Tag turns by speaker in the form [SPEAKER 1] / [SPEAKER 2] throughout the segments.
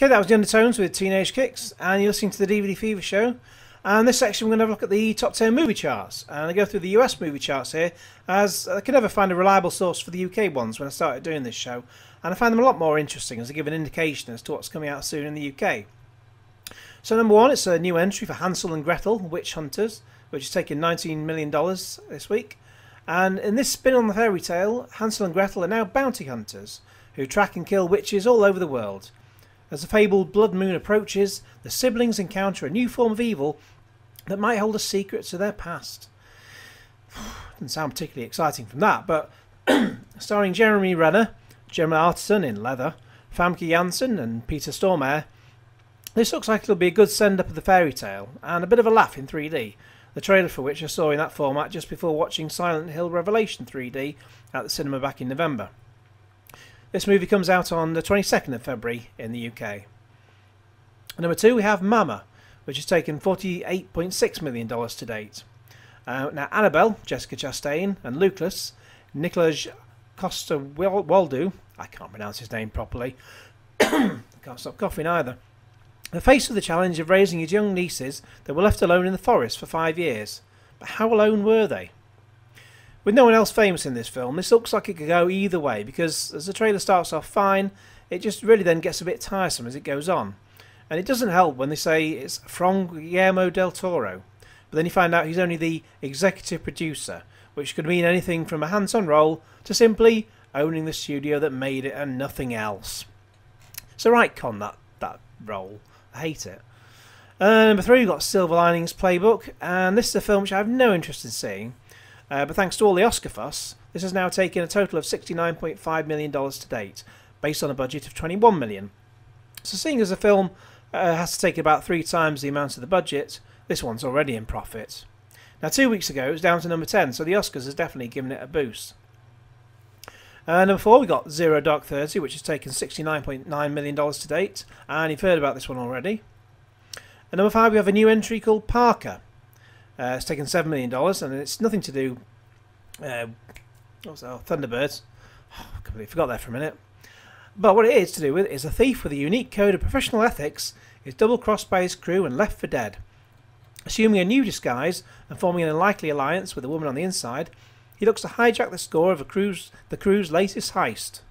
[SPEAKER 1] Okay, that was the Undertones with Teenage Kicks, and you're listening to the DVD Fever show. And this section we're going to have a look at the top 10 movie charts. And I go through the US movie charts here, as I could never find a reliable source for the UK ones when I started doing this show. And I find them a lot more interesting as they give an indication as to what's coming out soon in the UK. So number 1, it's a new entry for Hansel and Gretel, Witch Hunters, which has taken $19 million this week. And in this spin on the fairy tale, Hansel and Gretel are now bounty hunters, who track and kill witches all over the world. As the fabled blood moon approaches, the siblings encounter a new form of evil that might hold a secret to their past. Doesn't sound particularly exciting from that, but starring Jeremy Renner, Gemma Arterton in leather, Famke Janssen and Peter Stormare, this looks like it'll be a good send-up of the fairy tale, and a bit of a laugh in 3D, the trailer for which I saw in that format just before watching Silent Hill Revelation 3D at the cinema back in November. This movie comes out on the 22nd of February in the UK. Number 2, we have Mama, which has taken $48.6 million to date. Now, Annabelle, Jessica Chastain, and Lucas, Nicolas Costa-Waldau, I can't pronounce his name properly, I can't stop coughing either, are faced with the challenge of raising his young nieces that were left alone in the forest for 5 years. But how alone were they? With no one else famous in this film, this looks like it could go either way, because as the trailer starts off fine, it just really then gets a bit tiresome as it goes on. And it doesn't help when they say it's from Guillermo del Toro, but then you find out he's only the executive producer, which could mean anything from a hands-on role to simply owning the studio that made it and nothing else. It's a right con, that role. I hate it. Number 3, we've got Silver Linings Playbook, and this is a film which I have no interest in seeing. But thanks to all the Oscar fuss, this has now taken a total of $69.5 million to date, based on a budget of $21 million. So seeing as the film has to take about 3 times the amount of the budget, this one's already in profit. Now 2 weeks ago it was down to number 10, so the Oscars has definitely given it a boost. Number 4, we got Zero Dark 30, which has taken $69.9 million to date, and you've heard about this one already. And number 5, we have a new entry called Parker. It's taken $7 million, and it's nothing to do... Thunderbirds. Oh, I completely forgot that for a minute. But what it is to do with is a thief with a unique code of professional ethics is double-crossed by his crew and left for dead. Assuming a new disguise and forming an unlikely alliance with a woman on the inside, he looks to hijack the score of the crew's latest heist.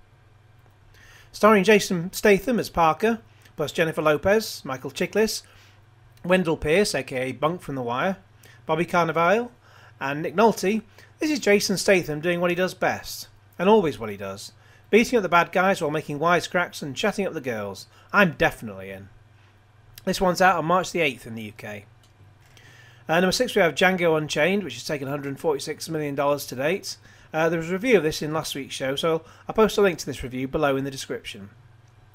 [SPEAKER 1] Starring Jason Statham as Parker, plus Jennifer Lopez, Michael Chiklis, Wendell Pierce, aka Bunk from The Wire, Bobby Cannavale, and Nick Nolte, this is Jason Statham doing what he does best, and always what he does, beating up the bad guys while making wisecracks and chatting up the girls. I'm definitely in. This one's out on March the 8th in the UK. Number 6, we have Django Unchained, which has taken $146 million to date. There was a review of this in last week's show, so I'll post a link to this review below in the description.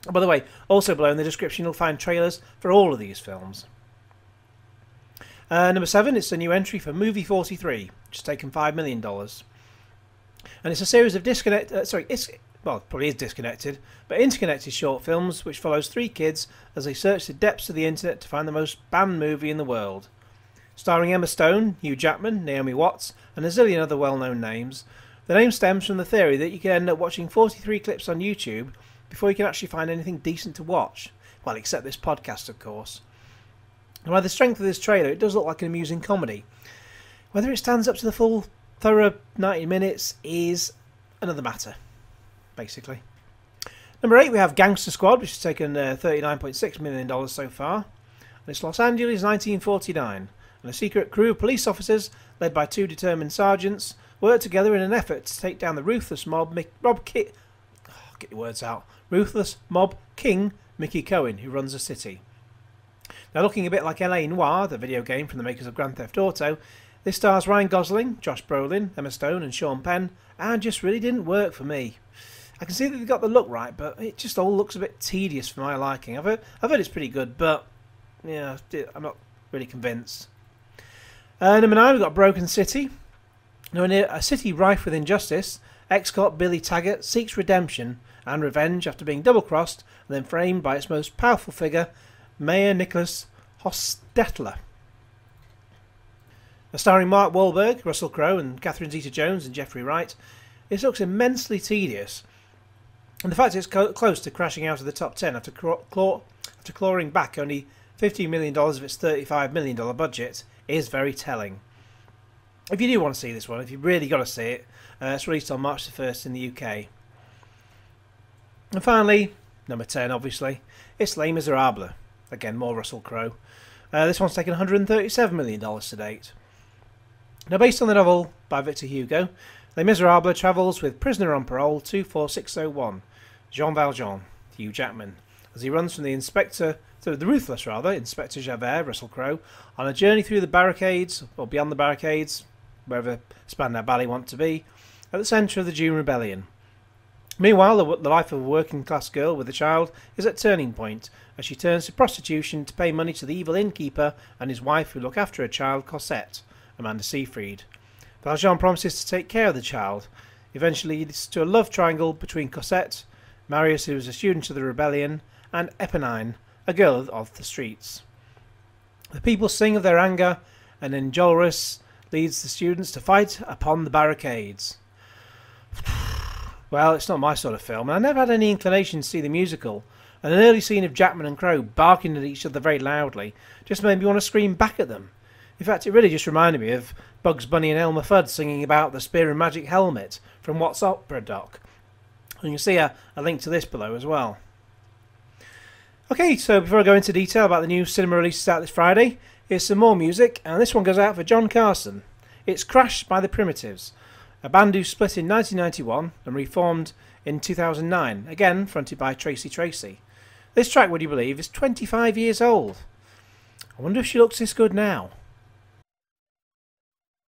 [SPEAKER 1] By the way, also below in the description you'll find trailers for all of these films. Number 7, it's a new entry for Movie 43, which has taken $5 million. And it's a series of probably is disconnected, but interconnected short films which follows 3 kids as they search the depths of the internet to find the most banned movie in the world. Starring Emma Stone, Hugh Jackman, Naomi Watts, and a zillion other well-known names, the name stems from the theory that you can end up watching 43 clips on YouTube before you can actually find anything decent to watch. Well, except this podcast, of course. And by the strength of this trailer, it does look like an amusing comedy. Whether it stands up to the full, thorough 90 minutes is another matter, basically. Number 8, we have Gangster Squad, which has taken $39.6 million so far. And it's Los Angeles 1949. And a secret crew of police officers, led by 2 determined sergeants, work together in an effort to take down the ruthless mob king Mickey Cohen, who runs the city. Now, looking a bit like LA Noire, the video game from the makers of Grand Theft Auto, this stars Ryan Gosling, Josh Brolin, Emma Stone and Sean Penn, and just really didn't work for me. I can see that they've got the look right, but it just all looks a bit tedious for my liking. I've heard it's pretty good, but yeah, I'm not really convinced. Number 9, we've got Broken City. Now, in a city rife with injustice, ex-cop Billy Taggart seeks redemption and revenge after being double-crossed and then framed by its most powerful figure, Mayor Nicholas Hostetler. Starring Mark Wahlberg, Russell Crowe and Catherine Zeta-Jones and Jeffrey Wright, this looks immensely tedious. And the fact it's close to crashing out of the top 10 after after clawing back only $15 million of its $35 million budget is very telling. If you do want to see this one, if you've really got to see it, it's released on March the 1st in the UK. And finally, number 10 obviously, it's Les Miserables. Again, more Russell Crowe. This one's taken $137 million to date. Now, based on the novel by Victor Hugo, Les Miserables travels with prisoner on parole 24601, Jean Valjean, Hugh Jackman, as he runs from the ruthless Inspector Javert, Russell Crowe, on a journey through the barricades, or beyond the barricades, wherever Spandau Ballet want to be, at the centre of the June Rebellion. Meanwhile, the life of a working-class girl with a child is at turning point, as she turns to prostitution to pay money to the evil innkeeper and his wife who look after her child, Cosette, Amanda Seyfried. Valjean promises to take care of the child. Eventually leads to a love triangle between Cosette, Marius, who is a student of the rebellion, and Eponine, a girl of the streets. The people sing of their anger, and Enjolras leads the students to fight upon the barricades. Well, it's not my sort of film, and I never had any inclination to see the musical, and an early scene of Jackman and Crowe barking at each other very loudly just made me want to scream back at them. In fact, it really just reminded me of Bugs Bunny and Elmer Fudd singing about the Spear and Magic Helmet from What's Opera Doc. And you can see a link to this below as well. Okay, so before I go into detail about the new cinema releases out this Friday, here's some more music, and this one goes out for John Carson. It's Crashed by the Primitives, a band who split in 1991 and reformed in 2009, again fronted by Tracy Tracy. This track, would you believe, is 25 years old. I wonder if she looks this good now.